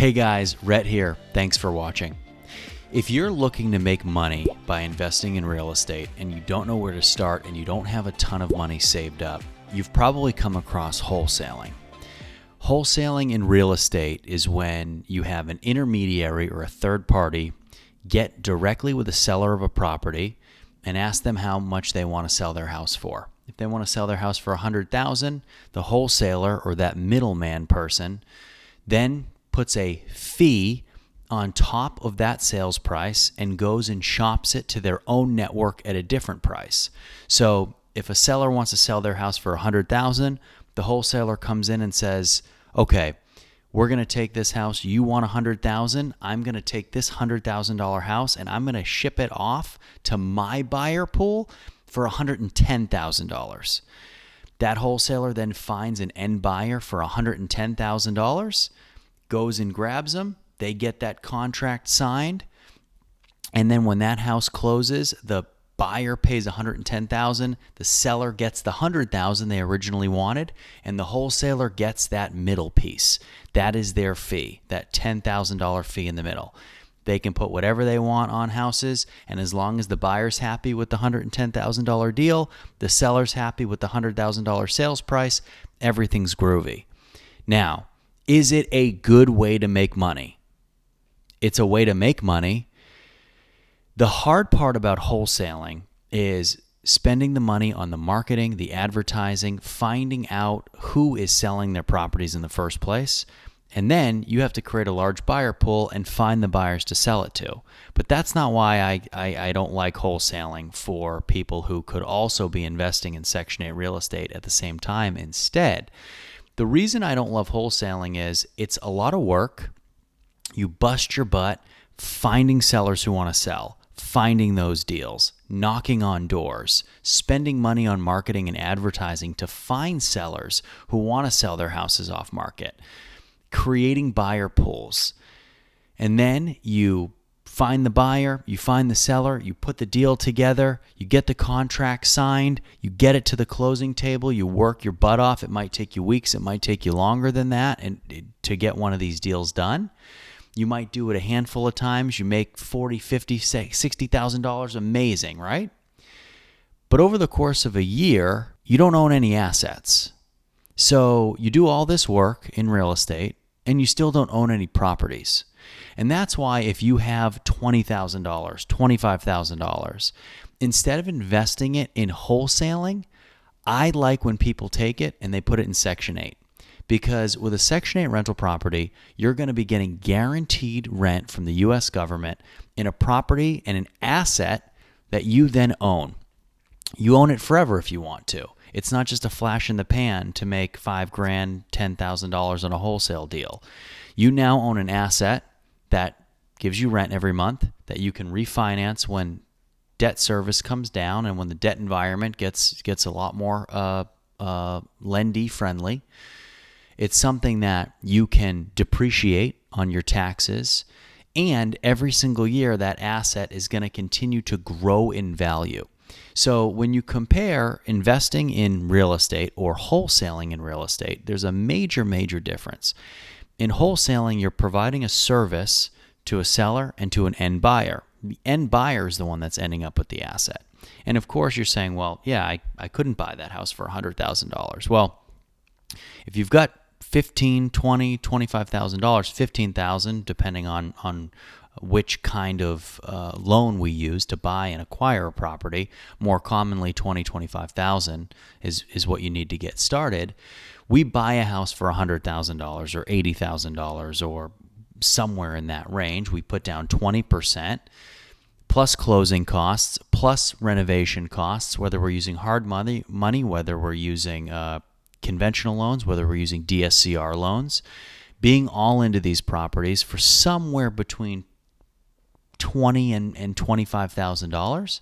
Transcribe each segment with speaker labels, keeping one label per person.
Speaker 1: Hey guys, Rhett here. Thanks for watching. If you're looking to make money by investing in real estate and you don't know where to start and you don't have a ton of money saved up, you've probably come across wholesaling. Wholesaling in real estate is when you have an intermediary or a third party get directly with the seller of a property and ask them how much they want to sell their house for. If they want to sell their house for $100,000, the wholesaler or that middleman person then puts a fee on top of that sales price and goes and shops it to their own network at a different price. So if a seller wants to sell their house for $100,000, the wholesaler comes in and says, okay, we're going to take this house. You want $100,000. I'm going to take this $100,000 house and I'm going to ship it off to my buyer pool for $110,000. That wholesaler then finds an end buyer for $110,000, goes and grabs them. They get that contract signed. And then when that house closes, the buyer pays $110,000, the seller gets the $100,000 they originally wanted, and the wholesaler gets that middle piece. That is their fee, that $10,000 fee in the middle. They can put whatever they want on houses, and as long as the buyer's happy with the $110,000 deal, the seller's happy with the $100,000 sales price, everything's groovy. Now, is it a good way to make money? It's a way to make money. The hard part about wholesaling is spending the money on the marketing, the advertising, finding out who is selling their properties in the first place. And then you have to create a large buyer pool and find the buyers to sell it to. But that's not why I don't like wholesaling for people who could also be investing in Section 8 real estate at the same time instead. The reason I don't love wholesaling is it's a lot of work. You bust your butt finding sellers who want to sell, finding those deals, knocking on doors, spending money on marketing and advertising to find sellers who want to sell their houses off market, creating buyer pools. And then you find the buyer, you find the seller, you put the deal together, you get the contract signed, you get it to the closing table, you work your butt off. It might take you weeks, it might take you longer than that and to get one of these deals done. You might do it a handful of times. You make $40,000, $50,000, $60,000. Amazing, right? But over the course of a year, you don't own any assets. So you do all this work in real estate and you still don't own any properties. And that's why if you have $20,000, $25,000, instead of investing it in wholesaling, I like when people take it and they put it in Section 8. Because with a Section 8 rental property, you're going to be getting guaranteed rent from the U.S. government in a property and an asset that you then own. You own it forever if you want to. It's not just a flash in the pan to make $5,000, $10,000 on a wholesale deal. You now own an asset that gives you rent every month that you can refinance when debt service comes down and when the debt environment gets a lot more lendy friendly. It's something that you can depreciate on your taxes, and every single year that asset is going to continue to grow in value. So when you compare investing in real estate or wholesaling in real estate, there's a major, major difference. In wholesaling, you're providing a service to a seller and to an end buyer. The end buyer is the one that's ending up with the asset. And of course, you're saying, well, yeah, I couldn't buy that house for $100,000. Well, if you've got $15,000, $20,000, $25,000, $15,000, depending on which kind of loan we use to buy and acquire a property. More commonly, $20,000, $25,000 is what you need to get started. We buy a house for $100,000 or $80,000 or somewhere in that range. We put down 20% plus closing costs plus renovation costs, whether we're using hard money, whether we're using conventional loans, whether we're using DSCR loans, being all into these properties for somewhere between $20,000 and $25,000,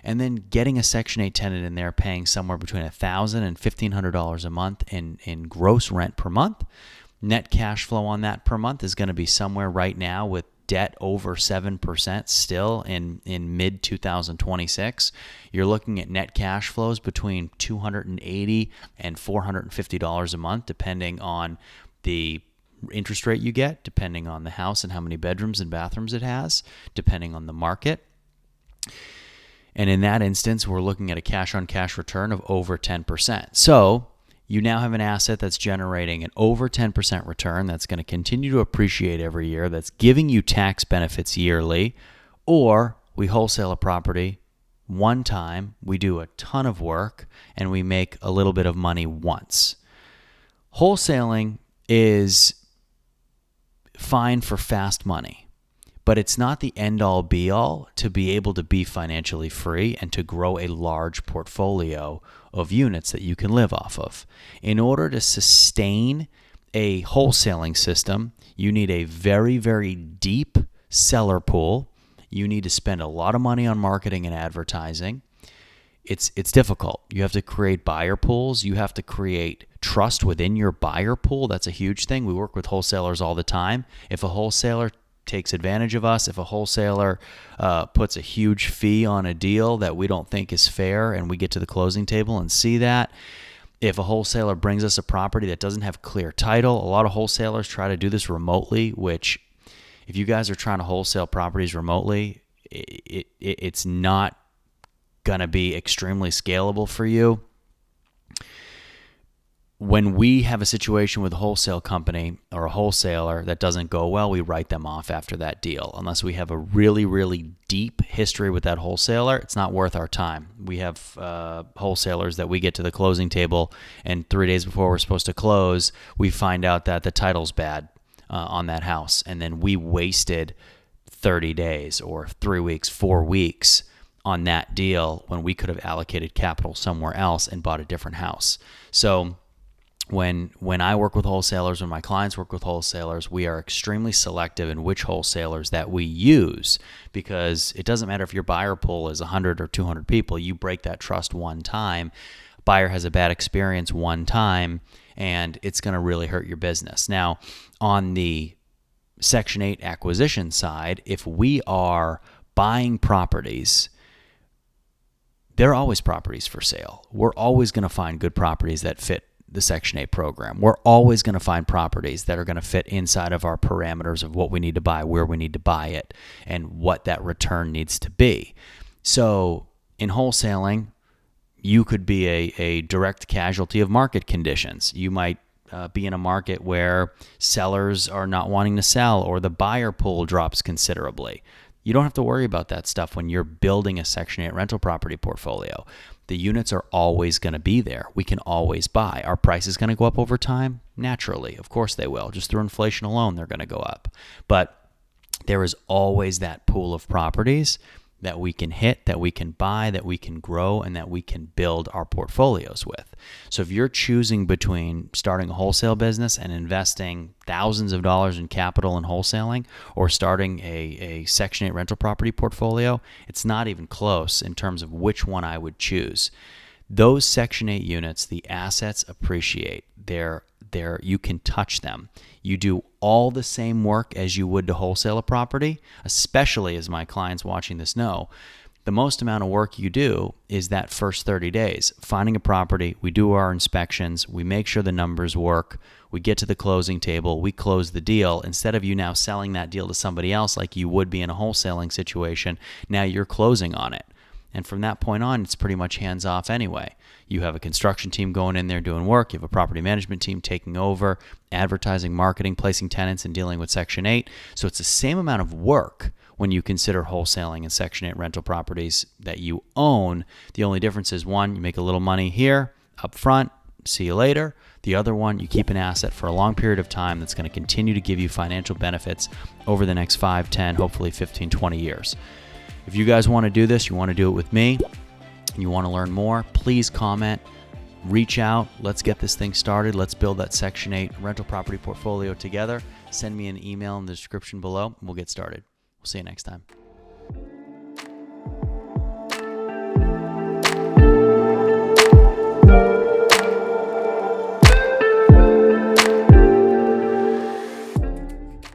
Speaker 1: and then getting a Section 8 tenant in there paying somewhere between $1,000 and $1,500 a month in gross rent per month. Net cash flow on that per month is going to be somewhere right now with debt over 7% still in mid 2026. You're looking at net cash flows between $280 and $450 a month, depending on the interest rate you get, depending on the house and how many bedrooms and bathrooms it has, depending on the market. And in that instance, we're looking at a cash-on-cash return of over 10%. So you now have an asset that's generating an over 10% return that's going to continue to appreciate every year, that's giving you tax benefits yearly, or we wholesale a property one time, we do a ton of work, and we make a little bit of money once. Wholesaling is fine for fast money, but it's not the end-all be-all to be able to be financially free and to grow a large portfolio of units that you can live off of. In order to sustain a wholesaling system, you need a very, very deep seller pool. You need to spend a lot of money on marketing and advertising. It's difficult. You have to create buyer pools. You have to create trust within your buyer pool. That's a huge thing. We work with wholesalers all the time. If a wholesaler takes advantage of us, if a wholesaler puts a huge fee on a deal that we don't think is fair, and we get to the closing table and see that, if a wholesaler brings us a property that doesn't have clear title, a lot of wholesalers try to do this remotely, which if you guys are trying to wholesale properties remotely, it's not going to be extremely scalable for you. When we have a situation with a wholesale company or a wholesaler that doesn't go well, we write them off after that deal. Unless we have a really, really deep history with that wholesaler, it's not worth our time. We have wholesalers that we get to the closing table, and 3 days before we're supposed to close, we find out that the title's bad on that house. And then we wasted 30 days or 3 weeks, 4 weeks on that deal when we could have allocated capital somewhere else and bought a different house. So when I work with wholesalers, when my clients work with wholesalers, we are extremely selective in which wholesalers that we use, because it doesn't matter if your buyer pool is 100 or 200 people. You break that trust one time, buyer has a bad experience one time, and it's going to really hurt your business. Now, on the Section 8 acquisition side, if we are buying properties, there are always properties for sale. We're always going to find good properties that fit the Section 8 program. We're always going to find properties that are going to fit inside of our parameters of what we need to buy, where we need to buy it, and what that return needs to be. So in wholesaling, you could be a direct casualty of market conditions. You might be in a market where sellers are not wanting to sell, or the buyer pool drops considerably. You don't have to worry about that stuff when you're building a Section 8 rental property portfolio. The units are always going to be there. We can always buy. Our price is going to go up over time? Naturally. Of course they will. Just through inflation alone, they're going to go up. But there is always that pool of properties that we can hit, that we can buy, that we can grow, and that we can build our portfolios with. So if you're choosing between starting a wholesale business and investing thousands of dollars in capital in wholesaling, or starting a Section 8 rental property portfolio, it's not even close in terms of which one I would choose. Those Section 8 units, the assets appreciate. You can touch them. You do all the same work as you would to wholesale a property, especially, as my clients watching this know, the most amount of work you do is that first 30 days. Finding a property, we do our inspections, we make sure the numbers work, we get to the closing table, we close the deal. Instead of you now selling that deal to somebody else like you would be in a wholesaling situation, now you're closing on it. And from that point on, it's pretty much hands-off anyway. You have a construction team going in there doing work. You have a property management team taking over, advertising, marketing, placing tenants, and dealing with Section 8. So it's the same amount of work when you consider wholesaling and Section 8 rental properties that you own. The only difference is, one, you make a little money here up front, see you later. The other one, you keep an asset for a long period of time that's going to continue to give you financial benefits over the next 5, 10, hopefully 15, 20 years. If you guys want to do this, you want to do it with me, and you want to learn more, please comment, reach out. Let's get this thing started. Let's build that Section 8 rental property portfolio together. Send me an email in the description below, and we'll get started. We'll see you next time.